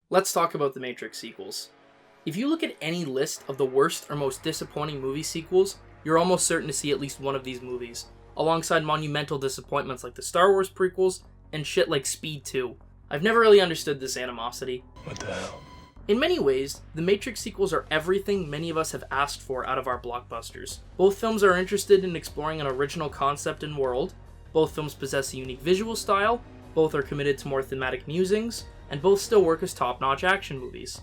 Let's talk about the Matrix sequels. If you look at any list of the worst or most disappointing movie sequels, you're almost certain to see at least one of these movies, alongside monumental disappointments like the Star Wars prequels and shit like Speed 2. I've never really understood this animosity. What the hell? In many ways, the Matrix sequels are everything many of us have asked for out of our blockbusters. Both films are interested in exploring an original concept and world, both films possess a unique visual style, both are committed to more thematic musings, and both still work as top-notch action movies.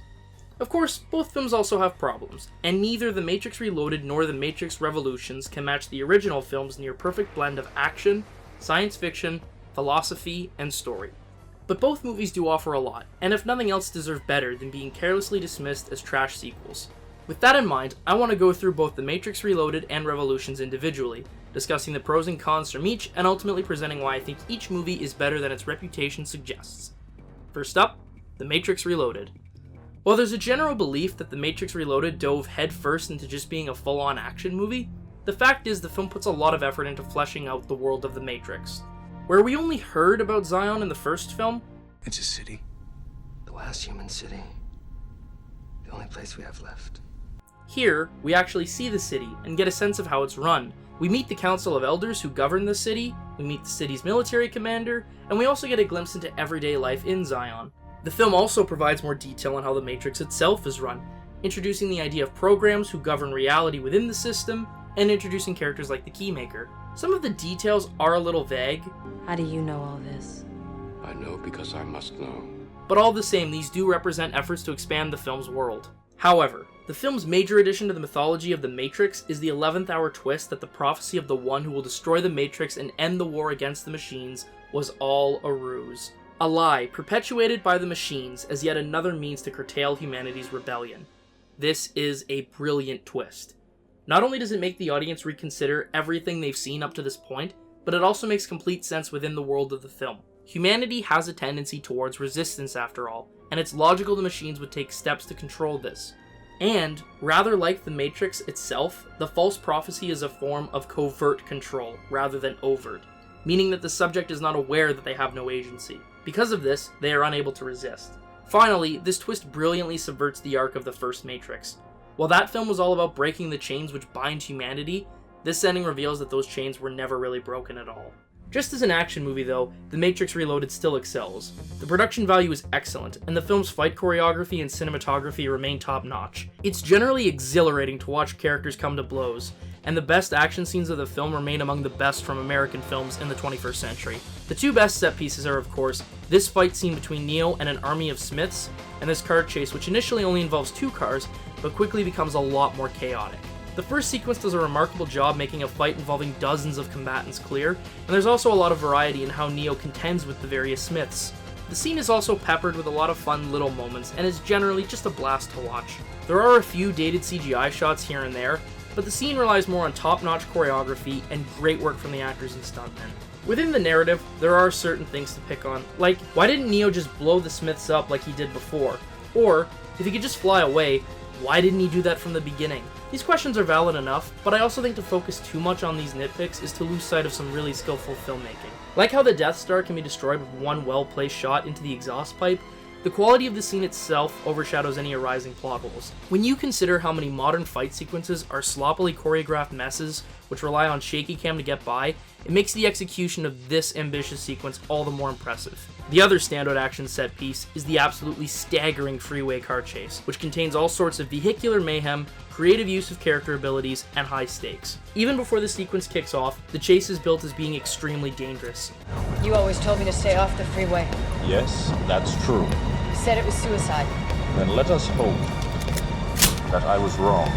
Of course, both films also have problems, and neither The Matrix Reloaded nor The Matrix Revolutions can match the original film's near-perfect blend of action, science fiction, philosophy, and story. But both movies do offer a lot, and if nothing else deserve better than being carelessly dismissed as trash sequels. With that in mind, I want to go through both The Matrix Reloaded and Revolutions individually, discussing the pros and cons from each, and ultimately presenting why I think each movie is better than its reputation suggests. First up, The Matrix Reloaded. While there's a general belief that The Matrix Reloaded dove headfirst into just being a full-on action movie, the fact is the film puts a lot of effort into fleshing out the world of The Matrix. Where we only heard about Zion in the first film, It's a city. The last human city. The only place we have left. here we actually see the city and get a sense of how it's run. We meet the Council of Elders who govern the city, we meet the city's military commander, and we also get a glimpse into everyday life in Zion. The film also provides more detail on how the Matrix itself is run, introducing the idea of programs who govern reality within the system, and introducing characters like the Keymaker. Some of the details are a little vague, How do you know all this? I know because I must know. but all the same, these do represent efforts to expand the film's world. However, the film's major addition to the mythology of the Matrix is the 11th hour twist that the prophecy of the one who will destroy the Matrix and end the war against the machines was all a ruse. A lie perpetuated by the machines as yet another means to curtail humanity's rebellion. This is a brilliant twist. Not only does it make the audience reconsider everything they've seen up to this point, but it also makes complete sense within the world of the film. Humanity has a tendency towards resistance after all, and it's logical the machines would take steps to control this. And, rather like the Matrix itself, the false prophecy is a form of covert control, rather than overt, meaning that the subject is not aware that they have no agency. Because of this, they are unable to resist. Finally, this twist brilliantly subverts the arc of the first Matrix. While that film was all about breaking the chains which bind humanity, this ending reveals that those chains were never really broken at all. Just as an action movie though, The Matrix Reloaded still excels. The production value is excellent, and the film's fight choreography and cinematography remain top-notch. It's generally exhilarating to watch characters come to blows, and the best action scenes of the film remain among the best from American films in the 21st century. The two best set pieces are, of course, this fight scene between Neo and an army of Smiths, and this car chase which initially only involves two cars, but quickly becomes a lot more chaotic. The first sequence does a remarkable job making a fight involving dozens of combatants clear, and there's also a lot of variety in how Neo contends with the various Smiths. The scene is also peppered with a lot of fun little moments, and is generally just a blast to watch. There are a few dated CGI shots here and there, but the scene relies more on top-notch choreography and great work from the actors and stuntmen. Within the narrative, there are certain things to pick on, like, why didn't Neo just blow the Smiths up like he did before? Or, if he could just fly away, why didn't he do that from the beginning? These questions are valid enough, but I also think to focus too much on these nitpicks is to lose sight of some really skillful filmmaking. Like how the Death Star can be destroyed with one well-placed shot into the exhaust pipe, the quality of the scene itself overshadows any arising plot holes. When you consider how many modern fight sequences are sloppily choreographed messes which rely on shaky cam to get by, it makes the execution of this ambitious sequence all the more impressive. The other standout action set piece is the absolutely staggering freeway car chase, which contains all sorts of vehicular mayhem, creative use of character abilities, and high stakes. Even before the sequence kicks off, the chase is built as being extremely dangerous. You always told me to stay off the freeway. Yes, that's true. You said it was suicide. Then let us hope that I was wrong.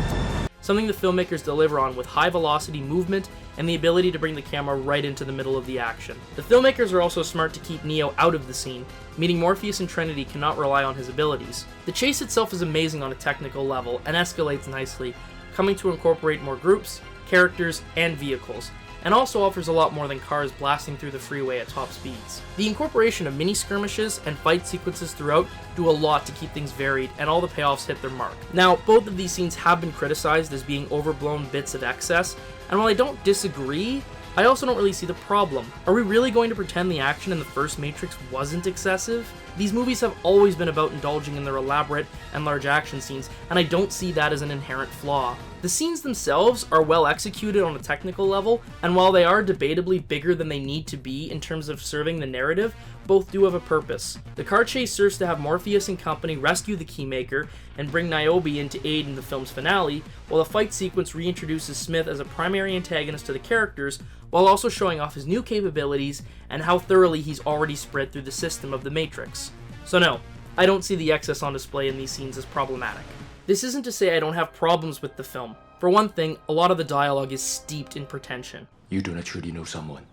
Something the filmmakers deliver on with high velocity movement and the ability to bring the camera right into the middle of the action. The filmmakers are also smart to keep Neo out of the scene, meaning Morpheus and Trinity cannot rely on his abilities. The chase itself is amazing on a technical level and escalates nicely, coming to incorporate more groups, characters, and vehicles, and also offers a lot more than cars blasting through the freeway at top speeds. The incorporation of mini skirmishes and fight sequences throughout do a lot to keep things varied, and all the payoffs hit their mark. Now, both of these scenes have been criticized as being overblown bits of excess, and while I don't disagree, I also don't really see the problem. Are we really going to pretend the action in the first Matrix wasn't excessive? These movies have always been about indulging in their elaborate and large action scenes, and I don't see that as an inherent flaw. The scenes themselves are well executed on a technical level, and while they are debatably bigger than they need to be in terms of serving the narrative, both do have a purpose. The car chase serves to have Morpheus and company rescue the Keymaker and bring Niobe in to aid in the film's finale, while the fight sequence reintroduces Smith as a primary antagonist to the characters, while also showing off his new capabilities and how thoroughly he's already spread through the system of the Matrix. So no, I don't see the excess on display in these scenes as problematic. This isn't to say I don't have problems with the film. For one thing, a lot of the dialogue is steeped in pretension. You do not truly know someone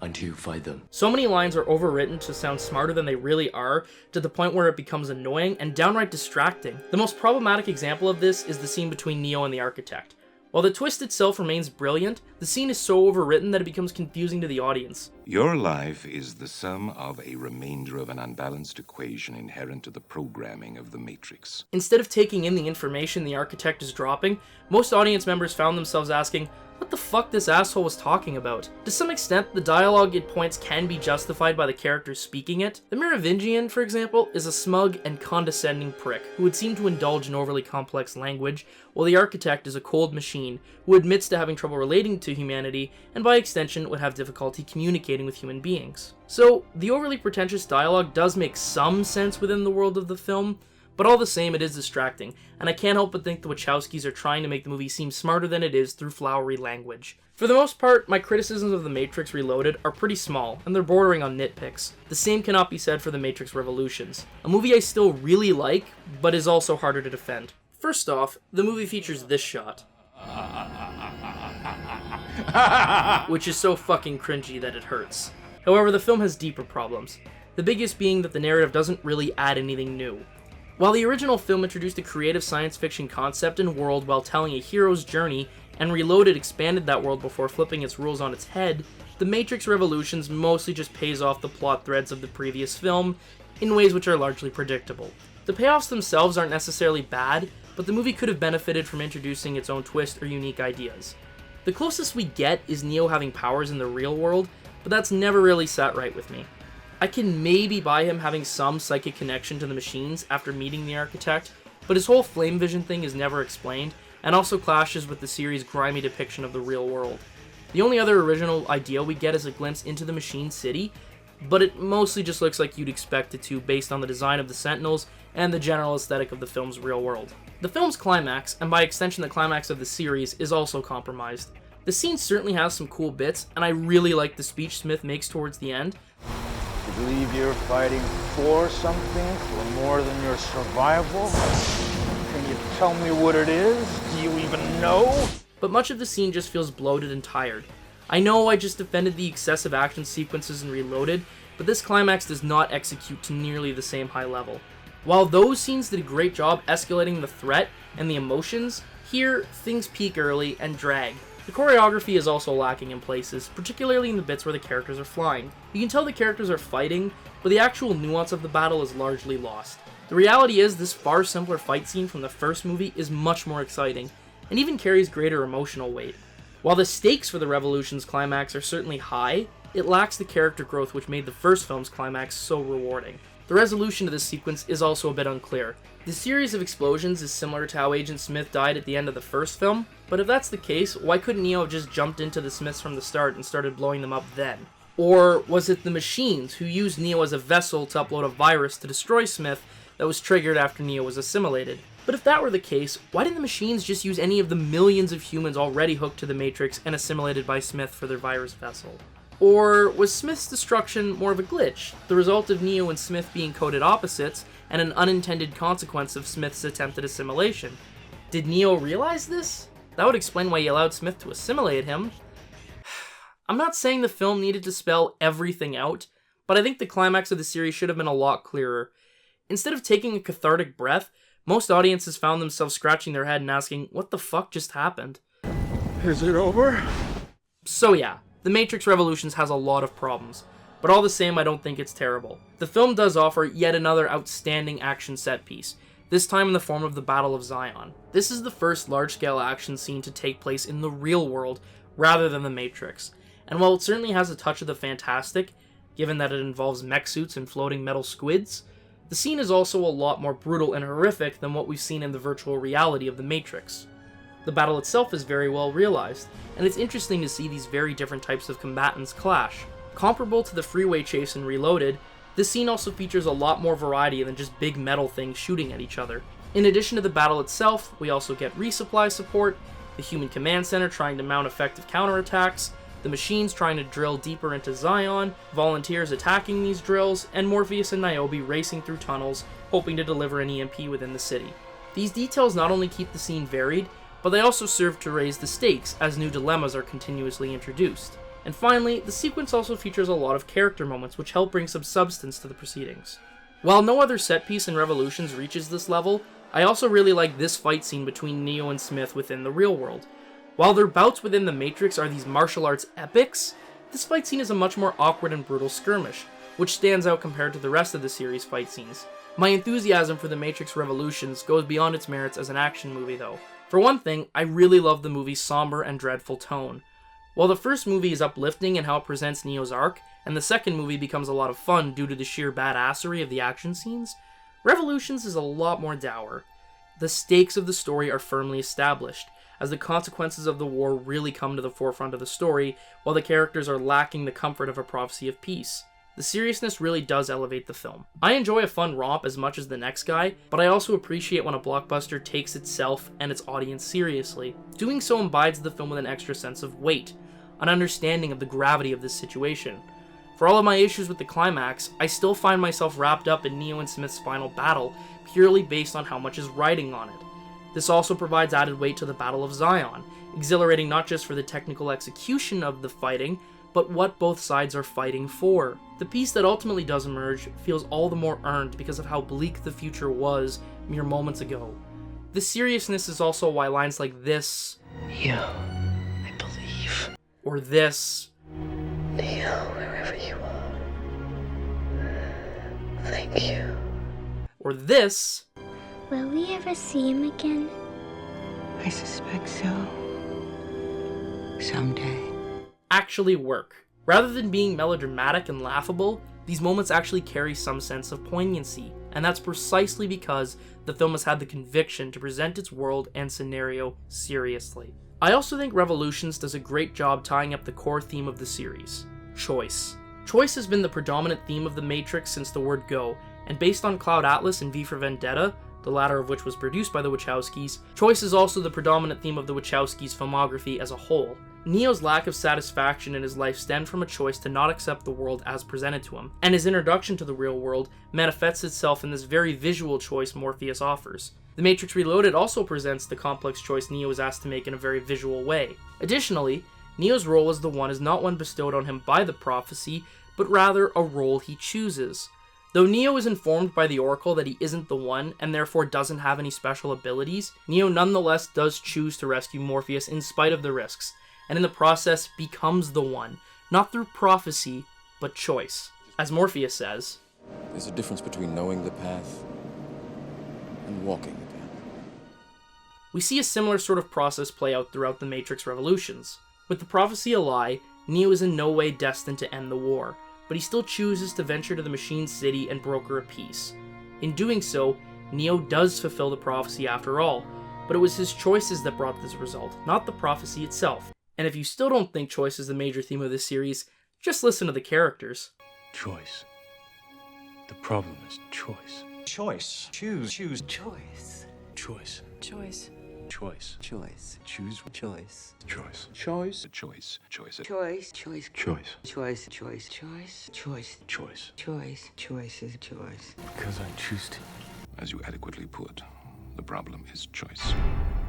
until you fight them. So many lines are overwritten to sound smarter than they really are, to the point where it becomes annoying and downright distracting. The most problematic example of this is the scene between Neo and the Architect. While the twist itself remains brilliant, the scene is so overwritten that it becomes confusing to the audience. Your life is the sum of a remainder of an unbalanced equation inherent to the programming of the Matrix. Instead of taking in the information the Architect is dropping, most audience members found themselves asking, what the fuck this asshole was talking about? To some extent, the dialogue it points can be justified by the characters speaking it. The Merovingian, for example, is a smug and condescending prick who would seem to indulge in overly complex language, while the Architect is a cold machine who admits to having trouble relating to humanity and by extension would have difficulty communicating with human beings. So, the overly pretentious dialogue does make some sense within the world of the film, but all the same, it is distracting, and I can't help but think the Wachowskis are trying to make the movie seem smarter than it is through flowery language. For the most part, my criticisms of The Matrix Reloaded are pretty small, and they're bordering on nitpicks. The same cannot be said for The Matrix Revolutions, a movie I still really like, but is also harder to defend. First off, the movie features this shot, which is so fucking cringy that it hurts. However, the film has deeper problems, the biggest being that the narrative doesn't really add anything new. While the original film introduced a creative science fiction concept and world while telling a hero's journey, and Reloaded expanded that world before flipping its rules on its head, The Matrix Revolutions mostly just pays off the plot threads of the previous film in ways which are largely predictable. The payoffs themselves aren't necessarily bad, but the movie could have benefited from introducing its own twist or unique ideas. The closest we get is Neo having powers in the real world, but that's never really sat right with me. I can maybe buy him having some psychic connection to the machines after meeting the Architect, but his whole flame vision thing is never explained, and also clashes with the series' grimy depiction of the real world. The only other original idea we get is a glimpse into the Machine City, but it mostly just looks like you'd expect it to based on the design of the Sentinels and the general aesthetic of the film's real world. The film's climax, and by extension the climax of the series, is also compromised. The scene certainly has some cool bits, and I really like the speech Smith makes towards the end. You believe you're fighting for something, for more than your survival? Can you tell me what it is? Do you even know? But much of the scene just feels bloated and tired. I know I just defended the excessive action sequences in Reloaded, but this climax does not execute to nearly the same high level. While those scenes did a great job escalating the threat and the emotions, here, things peak early and drag. The choreography is also lacking in places, particularly in the bits where the characters are flying. You can tell the characters are fighting, but the actual nuance of the battle is largely lost. The reality is, this far simpler fight scene from the first movie is much more exciting, and even carries greater emotional weight. While the stakes for the Revolution's climax are certainly high, it lacks the character growth which made the first film's climax so rewarding. The resolution to this sequence is also a bit unclear. The series of explosions is similar to how Agent Smith died at the end of the first film, but if that's the case, why couldn't Neo have just jumped into the Smiths from the start and started blowing them up then? Or was it the machines who used Neo as a vessel to upload a virus to destroy Smith that was triggered after Neo was assimilated? But if that were the case, why didn't the machines just use any of the millions of humans already hooked to the Matrix and assimilated by Smith for their virus vessel? Or was Smith's destruction more of a glitch, the result of Neo and Smith being coded opposites, and an unintended consequence of Smith's attempted assimilation? Did Neo realize this? That would explain why he allowed Smith to assimilate him. I'm not saying the film needed to spell everything out, but I think the climax of the series should have been a lot clearer. Instead of taking a cathartic breath, most audiences found themselves scratching their head and asking, what the fuck just happened? Is it over? So yeah, The Matrix Revolutions has a lot of problems, but all the same I don't think it's terrible. The film does offer yet another outstanding action set piece, this time in the form of the Battle of Zion. This is the first large-scale action scene to take place in the real world rather than the Matrix, and while it certainly has a touch of the fantastic, given that it involves mech suits and floating metal squids, The scene is also a lot more brutal and horrific than what we've seen in the virtual reality of the Matrix. The battle itself is very well realized, and it's interesting to see these very different types of combatants clash. Comparable to the freeway chase in Reloaded, this scene also features a lot more variety than just big metal things shooting at each other. In addition to the battle itself, we also get resupply support, the human command center trying to mount effective counterattacks, the machines trying to drill deeper into Zion, volunteers attacking these drills, and Morpheus and Niobe racing through tunnels, hoping to deliver an EMP within the city. These details not only keep the scene varied, but they also serve to raise the stakes as new dilemmas are continuously introduced. And finally, the sequence also features a lot of character moments which help bring some substance to the proceedings. While no other set piece in Revolutions reaches this level, I also really like this fight scene between Neo and Smith within the real world. While their bouts within the Matrix are these martial arts epics, this fight scene is a much more awkward and brutal skirmish, which stands out compared to the rest of the series' fight scenes. My enthusiasm for The Matrix Revolutions goes beyond its merits as an action movie though. For one thing, I really love the movie's somber and dreadful tone. While the first movie is uplifting in how it presents Neo's arc, and the second movie becomes a lot of fun due to the sheer badassery of the action scenes, Revolutions is a lot more dour. The stakes of the story are firmly established, as the consequences of the war really come to the forefront of the story, while the characters are lacking the comfort of a prophecy of peace. The seriousness really does elevate the film. I enjoy a fun romp as much as the next guy, but I also appreciate when a blockbuster takes itself and its audience seriously. Doing so imbides the film with an extra sense of weight, an understanding of the gravity of this situation. For all of my issues with the climax, I still find myself wrapped up in Neo and Smith's final battle, purely based on how much is riding on it. This also provides added weight to the Battle of Zion, exhilarating not just for the technical execution of the fighting, but what both sides are fighting for. The peace that ultimately does emerge feels all the more earned because of how bleak the future was mere moments ago. The seriousness is also why lines like this, Neo, I believe. or this, Neo, wherever you are. Thank you. or this, Will we ever see him again? I suspect so. Someday. actually work. Rather than being melodramatic and laughable, these moments actually carry some sense of poignancy, and that's precisely because the film has had the conviction to present its world and scenario seriously. I also think Revolutions does a great job tying up the core theme of the series: choice. Choice has been the predominant theme of The Matrix since the word go, and based on Cloud Atlas and V for Vendetta, the latter of which was produced by the Wachowskis, choice is also the predominant theme of the Wachowskis' filmography as a whole. Neo's lack of satisfaction in his life stemmed from a choice to not accept the world as presented to him, and his introduction to the real world manifests itself in this very visual choice Morpheus offers. The Matrix Reloaded also presents the complex choice Neo is asked to make in a very visual way. Additionally, Neo's role as the One is not one bestowed on him by the prophecy, but rather a role he chooses. Though Neo is informed by the Oracle that he isn't the One, and therefore doesn't have any special abilities, Neo nonetheless does choose to rescue Morpheus in spite of the risks, and in the process becomes the One, not through prophecy, but choice. As Morpheus says, There's a difference between knowing the path and walking the path. we see a similar sort of process play out throughout the Matrix Revolutions. With the prophecy a lie, Neo is in no way destined to end the war, but he still chooses to venture to the Machine City and broker a peace. In doing so, Neo does fulfill the prophecy after all, but it was his choices that brought this result, not the prophecy itself. And if you still don't think choice is the major theme of this series, just listen to the characters. Choice. The problem is choice. Choice. Choose. Choice. Choice. Choice. Choice. Choice. Choose. Choice. Choice. Choice. Choice. Choice. Choice. Choice. Choice. Choice. Choice. Choice. Choice. Choices. Choice. Because I choose to. As you adequately put, the problem is choice.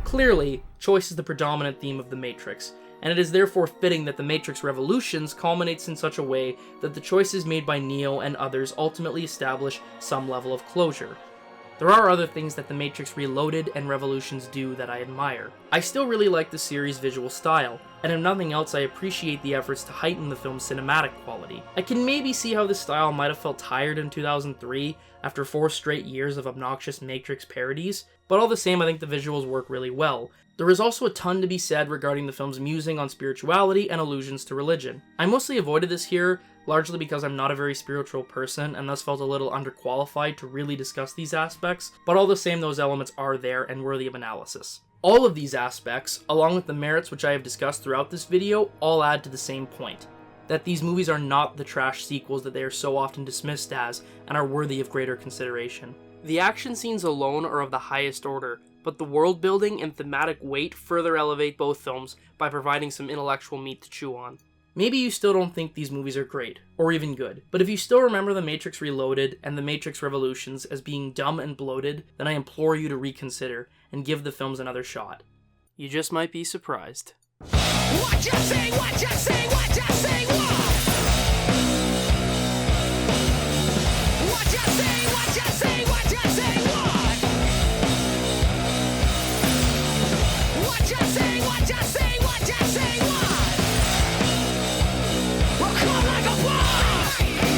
Clearly, choice is the predominant theme of The Matrix, and it is therefore fitting that The Matrix Revolutions culminates in such a way that the choices made by Neo and others ultimately establish some level of closure. There are other things that The Matrix Reloaded and Revolutions do that I admire. I still really like the series' visual style, and if nothing else I appreciate the efforts to heighten the film's cinematic quality. I can maybe see how this style might have felt tired in 2003 after 4 straight years of obnoxious Matrix parodies, but all the same I think the visuals work really well. There is also a ton to be said regarding the film's musing on spirituality and allusions to religion. I mostly avoided this here, largely because I'm not a very spiritual person and thus felt a little underqualified to really discuss these aspects, but all the same those elements are there and worthy of analysis. All of these aspects, along with the merits which I have discussed throughout this video, all add to the same point, that these movies are not the trash sequels that they are so often dismissed as and are worthy of greater consideration. The action scenes alone are of the highest order, but the world building and thematic weight further elevate both films by providing some intellectual meat to chew on. Maybe you still don't think these movies are great, or even good, but if you still remember The Matrix Reloaded and The Matrix Revolutions as being dumb and bloated, then I implore you to reconsider and give the films another shot. You just might be surprised. What you say, what you say, what you say, what? What you say, what you say?